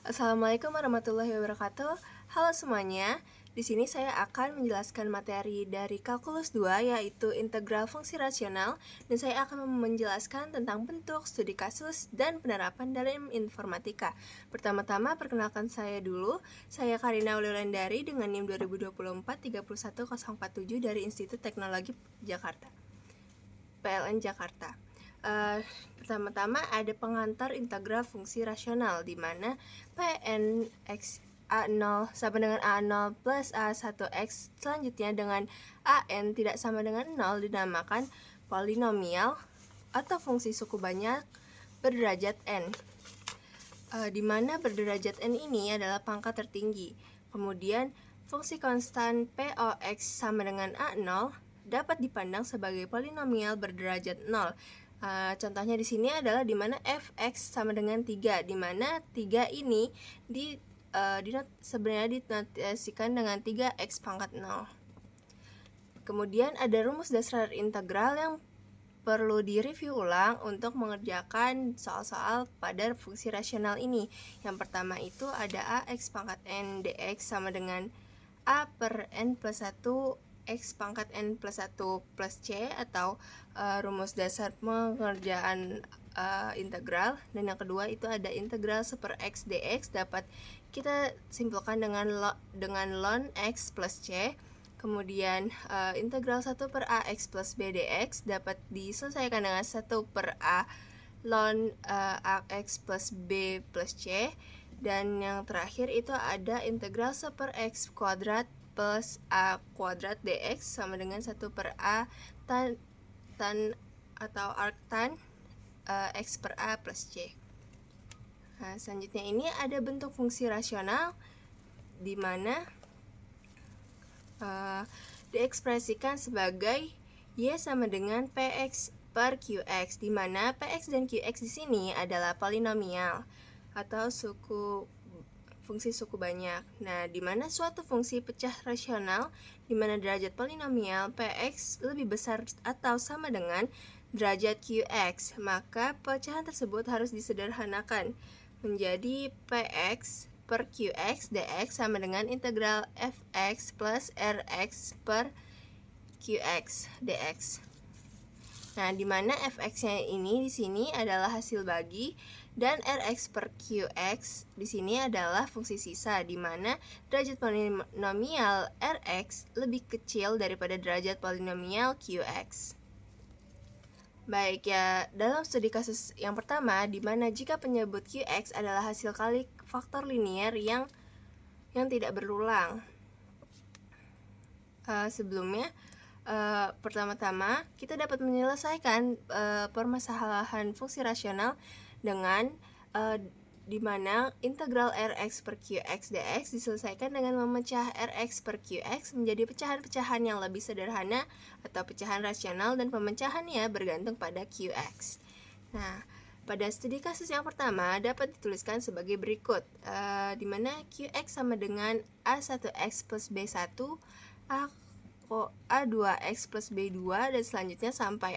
Assalamualaikum warahmatullahi wabarakatuh. Halo semuanya. Di sini saya akan menjelaskan materi dari kalkulus 2 yaitu integral fungsi rasional, dan saya akan menjelaskan tentang bentuk, studi kasus, dan penerapan dalam informatika. Pertama-tama perkenalkan saya dulu. Saya Karina Wulandari dengan NIM 2024-31047 dari Institut Teknologi Jakarta. PLN Jakarta. Pertama-tama ada pengantar integral fungsi rasional di mana Pn x A0 sama dengan A0 plus A1x selanjutnya dengan An tidak sama dengan 0 dinamakan polinomial atau fungsi suku banyak berderajat n, di mana berderajat n ini adalah pangkat tertinggi. Kemudian fungsi konstan Pox sama dengan A0 dapat dipandang sebagai polinomial berderajat 0. Contohnya di sini adalah di mana fx sama dengan 3, di mana 3 ini sebenarnya dinotasikan dengan 3x pangkat 0. Kemudian ada rumus dasar integral yang perlu direview ulang untuk mengerjakan soal-soal pada fungsi rasional ini. Yang pertama itu ada ax pangkat n dx sama dengan a per n plus 1 x pangkat n plus 1 plus c, atau rumus dasar pengerjaan integral. Dan yang kedua itu ada integral 1 per x dx, dapat kita simpulkan dengan ln x plus c. Kemudian integral 1 per ax plus b dx dapat diselesaikan dengan 1 per a ln ax plus b plus c. Dan yang terakhir itu ada integral 1 per x kuadrat plus a kuadrat dx sama dengan 1 per a tan atau arctan x per a plus c. Nah, selanjutnya ini ada bentuk fungsi rasional di mana diekspresikan sebagai y sama dengan px per qx, di mana px dan qx di sini adalah polinomial atau fungsi suku banyak. Nah, di mana suatu fungsi pecah rasional di mana derajat polinomial px lebih besar atau sama dengan derajat qx, maka pecahan tersebut harus disederhanakan menjadi px per qx dx sama dengan integral fx plus rx per qx dx. Nah, di mana fx-nya ini di sini adalah hasil bagi dan rx per qx di sini adalah fungsi sisa, di mana derajat polinomial rx lebih kecil daripada derajat polinomial qx. Baik ya, dalam studi kasus yang pertama, di mana jika penyebut qx adalah hasil kali faktor linier yang tidak berulang. Sebelumnya, pertama-tama kita dapat menyelesaikan permasalahan fungsi rasional dengan di mana integral rx per qx dx diselesaikan dengan memecah rx per qx menjadi pecahan-pecahan yang lebih sederhana atau pecahan rasional, dan pemecahannya bergantung pada qx. Nah, pada studi kasus yang pertama dapat dituliskan sebagai berikut, di mana qx sama dengan a1x plus b1, a2x plus b2, dan selanjutnya sampai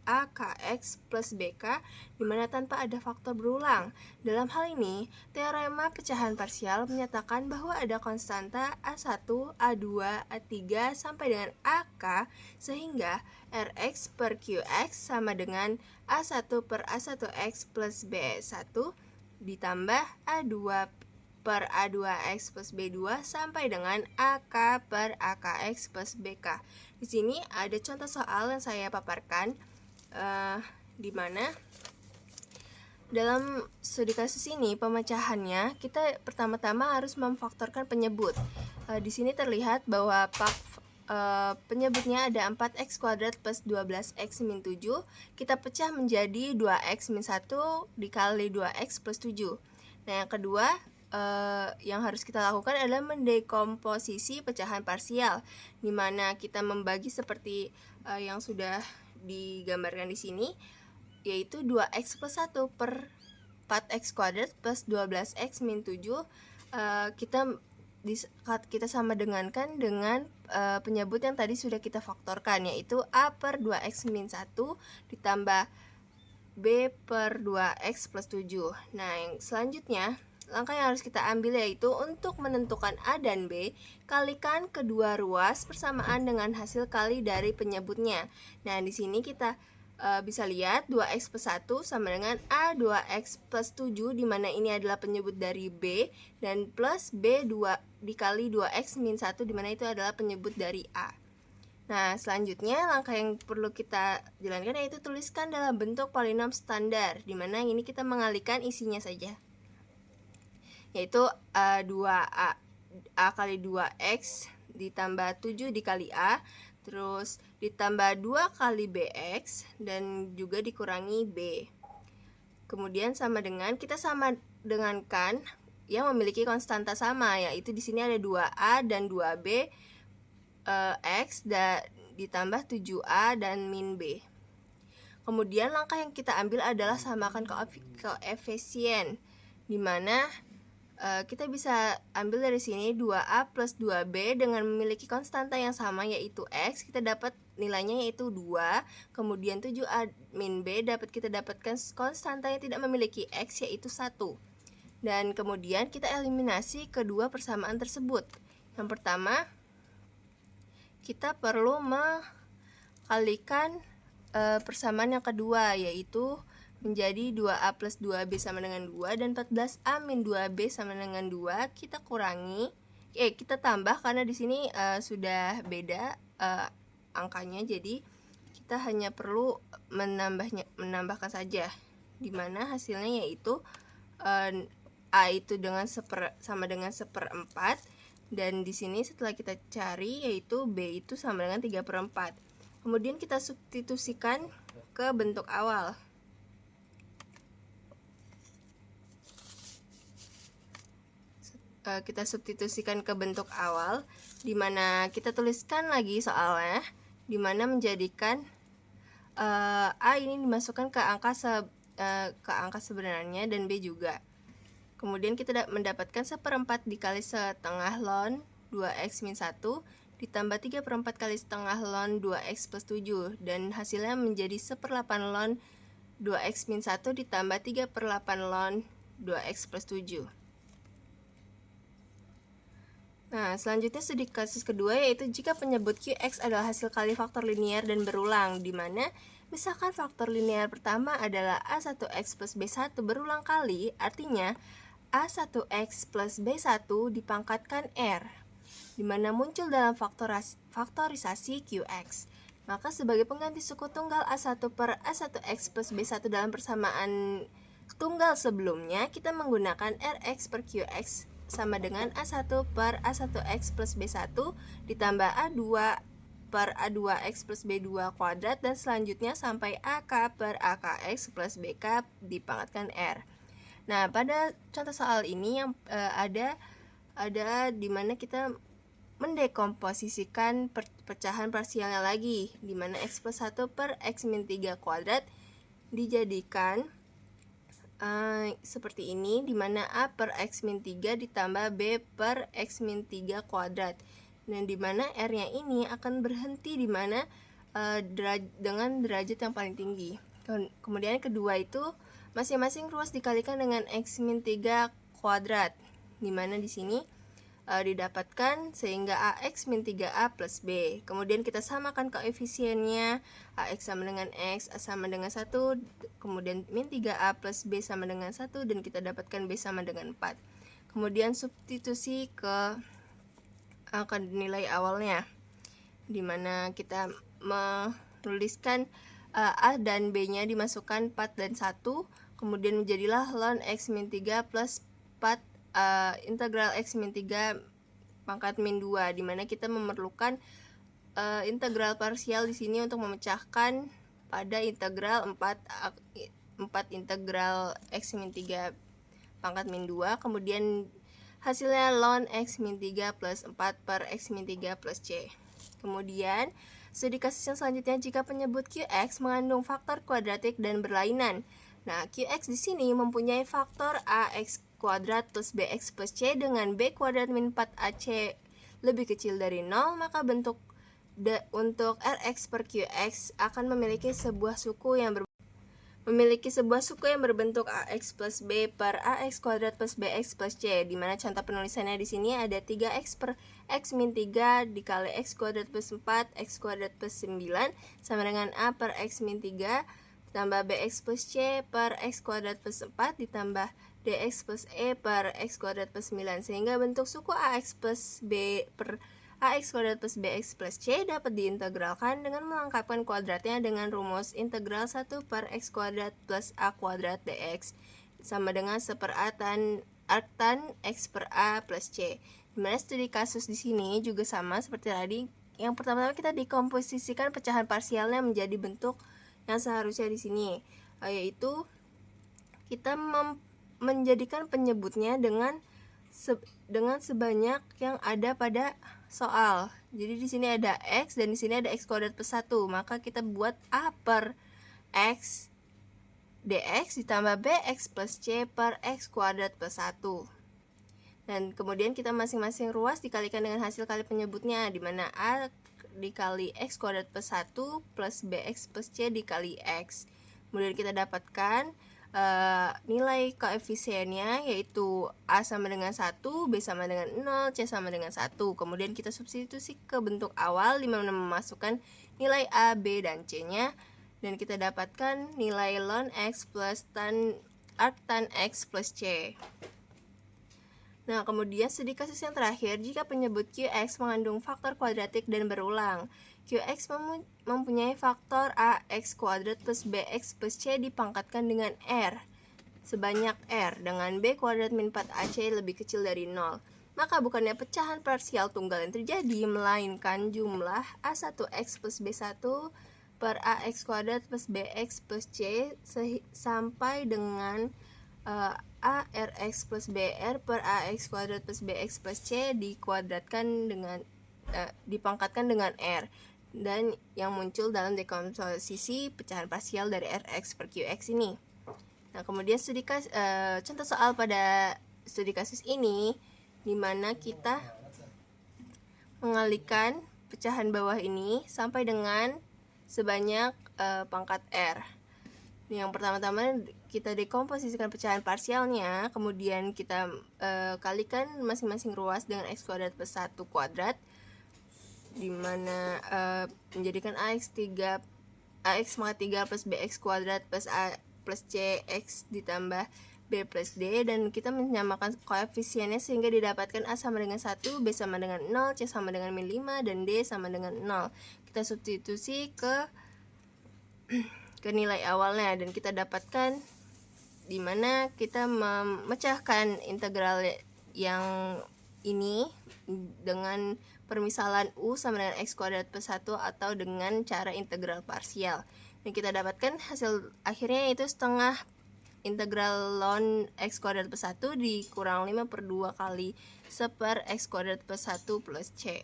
akx plus bk, dimana tanpa ada faktor berulang. Dalam hal ini, teorema pecahan parsial menyatakan bahwa ada konstanta a1, a2, a3 sampai dengan ak, sehingga rx per qx sama dengan a1 per a1x plus b1 ditambah a2 per a2x plus b2 sampai dengan ak per akx plus bk. Di sini ada contoh soal yang saya paparkan, di mana dalam studi kasus ini pemecahannya kita pertama-tama harus memfaktorkan penyebut. Di sini terlihat bahwa penyebutnya ada 4x kuadrat plus 12x min 7. Kita pecah menjadi 2x min 1 dikali 2x plus 7. Nah, yang kedua yang harus kita lakukan adalah mendekomposisi pecahan parsial, di mana kita membagi seperti yang sudah digambarkan di sini, yaitu 2x plus 1 per 4x kuadrat plus 12x min 7. Kita sama dengankan dengan penyebut yang tadi sudah kita faktorkan, yaitu a per 2x min 1 ditambah b per 2x plus 7. Nah, yang selanjutnya langkah yang harus kita ambil yaitu untuk menentukan A dan B, kalikan kedua ruas persamaan dengan hasil kali dari penyebutnya. Nah, di sini kita bisa lihat 2x plus 1 sama dengan A 2x plus 7, dimana ini adalah penyebut dari B, dan plus B2 dikali 2x min 1, dimana itu adalah penyebut dari A. Nah, selanjutnya langkah yang perlu kita jalankan yaitu tuliskan dalam bentuk polinom standar, dimana ini kita mengalihkan isinya saja, yaitu 2A kali 2x ditambah 7 dikali A, terus ditambah 2 kali bx, dan juga dikurangi b. Kemudian sama dengan, kita sama dengankan yang memiliki konstanta sama, yaitu di sini ada 2a dan 2b x ditambah 7a dan min b. Kemudian langkah yang kita ambil adalah samakan koefisien, dimana kita bisa ambil dari sini 2A plus 2B dengan memiliki konstanta yang sama yaitu X, kita dapat nilainya yaitu 2. Kemudian 7A min B kita dapatkan konstanta yang tidak memiliki X yaitu 1. Dan kemudian kita eliminasi kedua persamaan tersebut. Yang pertama, kita perlu mengkalikan persamaan yang kedua, yaitu menjadi 2A plus 2B sama dengan 2, dan 14A min 2B sama dengan 2 kita kurangi, kita tambah karena di sini sudah beda angkanya, jadi kita hanya perlu menambahkan saja, dimana hasilnya yaitu A itu sama dengan 1/4, dan di sini setelah kita cari yaitu B itu sama dengan 3/4. Kemudian kita substitusikan ke bentuk awal. Kita substitusikan ke bentuk awal, dimana kita tuliskan lagi soalnya, dimana menjadikan A ini dimasukkan ke angka sebenarnya dan B juga. Kemudian kita mendapatkan 1/4 dikali setengah ln 2x min 1 ditambah 3/4 kali setengah ln 2x plus 7, dan hasilnya menjadi 1/8 ln 2x min 1 ditambah 3/8 ln 2x plus 7. Nah, selanjutnya studi kasus kedua yaitu jika penyebut Qx adalah hasil kali faktor linear dan berulang, di mana misalkan faktor linear pertama adalah A1x plus B1 berulang kali, artinya A1x plus B1 dipangkatkan R, di mana muncul dalam faktorisasi Qx. Maka sebagai pengganti suku tunggal A1 per A1x plus B1 dalam persamaan tunggal sebelumnya, kita menggunakan Rx per Qx sama dengan A1 per A1x plus B1 ditambah A2 per A2x plus B2 kuadrat, dan selanjutnya sampai AK per AKX plus BK dipangkatkan R. Nah, pada contoh soal ini yang ada dimana kita mendekomposisikan pecahan parsialnya lagi, dimana X plus 1 per X min 3 kuadrat dijadikan seperti ini, dimana A per X min 3 ditambah B per X min 3 kuadrat, dan dimana R nya ini akan berhenti dimana dengan derajat yang paling tinggi. Kemudian kedua itu masing-masing ruas dikalikan dengan X min 3 kuadrat, dimana di sini didapatkan sehingga AX min 3A plus B. Kemudian kita samakan koefisiennya, AX sama dengan X, A sama dengan 1, kemudian min 3A plus B sama dengan 1, dan kita dapatkan B sama dengan 4. Kemudian substitusi ke nilai awalnya, dimana kita menuliskan A dan B nya dimasukkan 4 dan 1, kemudian menjadilah ln X min 3 plus 4 integral X min 3 pangkat min 2, dimana kita memerlukan integral parsial di sini untuk memecahkan pada integral 4 integral X min 3 pangkat min 2, kemudian hasilnya ln X min 3 plus 4 per X min 3 plus C. Kemudian studi kasus yang selanjutnya jika penyebut Qx mengandung faktor kuadratik dan berlainan. Nah, Qx di sini mempunyai faktor AX kuadrat plus BX plus C dengan B kuadrat min 4AC lebih kecil dari 0, maka untuk Rx per Qx akan memiliki sebuah suku yang memiliki sebuah suku yang berbentuk ax plus b per ax kuadrat plus bx plus c, di mana contoh penulisannya di sini ada 3x per x min 3 dikali x kuadrat plus 4 x kuadrat plus 9 sama dengan a per x min 3 ditambah bx plus c per x kuadrat plus 4 ditambah dx plus e per x kuadrat plus 9, sehingga bentuk suku ax plus b per ax kuadrat plus bx plus c dapat diintegralkan dengan melengkapkan kuadratnya dengan rumus integral 1 per x kuadrat plus a kuadrat dx sama dengan 1 per a tan x per a plus c. Dimana studi kasus di sini juga sama seperti tadi. Yang pertama kita dikomposisikan pecahan parsialnya menjadi bentuk yang seharusnya di sini, yaitu kita menjadikan penyebutnya dengan sebanyak yang ada pada soal. Jadi di sini ada x dan di sini ada x kuadrat plus 1, maka kita buat a per x dx ditambah bx plus c per x kuadrat plus 1. Dan kemudian kita masing-masing ruas dikalikan dengan hasil kali penyebutnya, di mana a dikali x kuadrat plus 1 plus bx plus c dikali x. Kemudian kita dapatkan nilai koefisiennya, yaitu a sama dengan 1, b sama dengan 0, c sama dengan 1. Kemudian kita substitusi ke bentuk awal dimana memasukkan nilai a, b, dan c nya, dan kita dapatkan nilai ln x plus arc tan x plus c. Nah, kemudian studi kasus yang terakhir, jika penyebut Qx mengandung faktor kuadratik dan berulang. Qx mempunyai faktor ax kuadrat plus bx plus c dipangkatkan dengan r sebanyak r dengan b kuadrat min 4ac lebih kecil dari 0. Maka bukannya pecahan parsial tunggal yang terjadi, melainkan jumlah a1x plus b1 per ax kuadrat plus bx plus c sampai dengan arx plus br per ax kuadrat plus bx plus c dipangkatkan dengan r, dan yang muncul dalam dekomposisi pecahan parsial dari rx per qx ini. Nah, kemudian contoh soal pada studi kasus ini, di mana kita mengalihkan pecahan bawah ini sampai dengan sebanyak pangkat r. Yang pertama-tama kita dekomposisikan pecahan parsialnya, kemudian kita kalikan masing-masing ruas dengan x kuadrat plus 1 kuadrat, dimana menjadikan ax maka 3 plus bx kuadrat plus a plus c x ditambah b plus d, dan kita menyamakan koefisiennya sehingga didapatkan a sama dengan 1, b sama dengan 0, c sama dengan min 5, dan d sama dengan 0. Kita substitusi ke nilai awalnya, dan kita dapatkan dimana kita memecahkan integral yang ini dengan permisalan u sama dengan x kuadrat plus 1 atau dengan cara integral parsial, dan kita dapatkan hasil akhirnya itu setengah integral ln x kuadrat plus 1 dikurang 5 per 2 kali 1 per x kuadrat plus 1 plus c.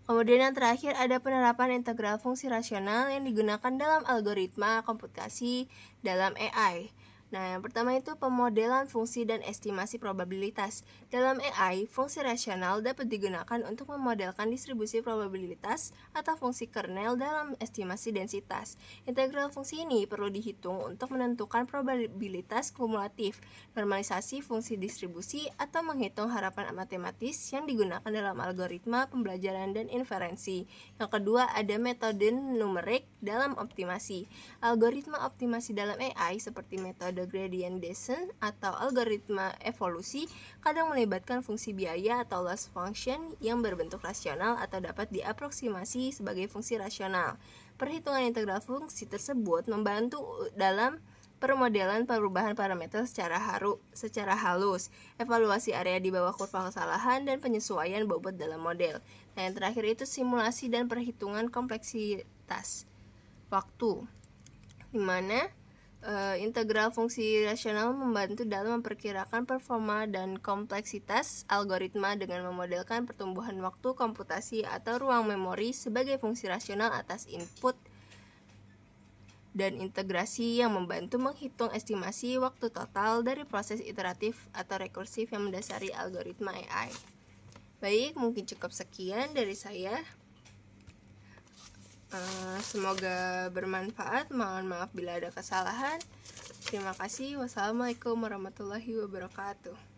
Kemudian yang terakhir ada penerapan integral fungsi rasional yang digunakan dalam algoritma komputasi dalam AI. Nah, yang pertama itu pemodelan fungsi dan estimasi probabilitas. Dalam AI, fungsi rasional dapat digunakan untuk memodelkan distribusi probabilitas atau fungsi kernel dalam estimasi densitas. Integral fungsi ini perlu dihitung untuk menentukan probabilitas kumulatif, normalisasi fungsi distribusi, atau menghitung harapan matematis yang digunakan dalam algoritma pembelajaran dan inferensi. Yang kedua, ada metode numerik dalam optimasi. Algoritma optimasi dalam AI seperti metode gradient descent atau algoritma evolusi kadang melibatkan fungsi biaya atau loss function yang berbentuk rasional atau dapat diaproksimasi sebagai fungsi rasional. Perhitungan integral fungsi tersebut membantu dalam permodelan perubahan parameter secara halus, evaluasi area di bawah kurva kesalahan, dan penyesuaian bobot dalam model. Nah, yang terakhir itu simulasi dan perhitungan kompleksitas waktu, di mana integral fungsi rasional membantu dalam memperkirakan performa dan kompleksitas algoritma dengan memodelkan pertumbuhan waktu komputasi atau ruang memori sebagai fungsi rasional atas input, dan integrasi yang membantu menghitung estimasi waktu total dari proses iteratif atau rekursif yang mendasari algoritma AI. Baik, mungkin cukup sekian dari saya. Semoga bermanfaat. Mohon maaf bila ada kesalahan. Terima kasih. Wassalamualaikum warahmatullahi wabarakatuh.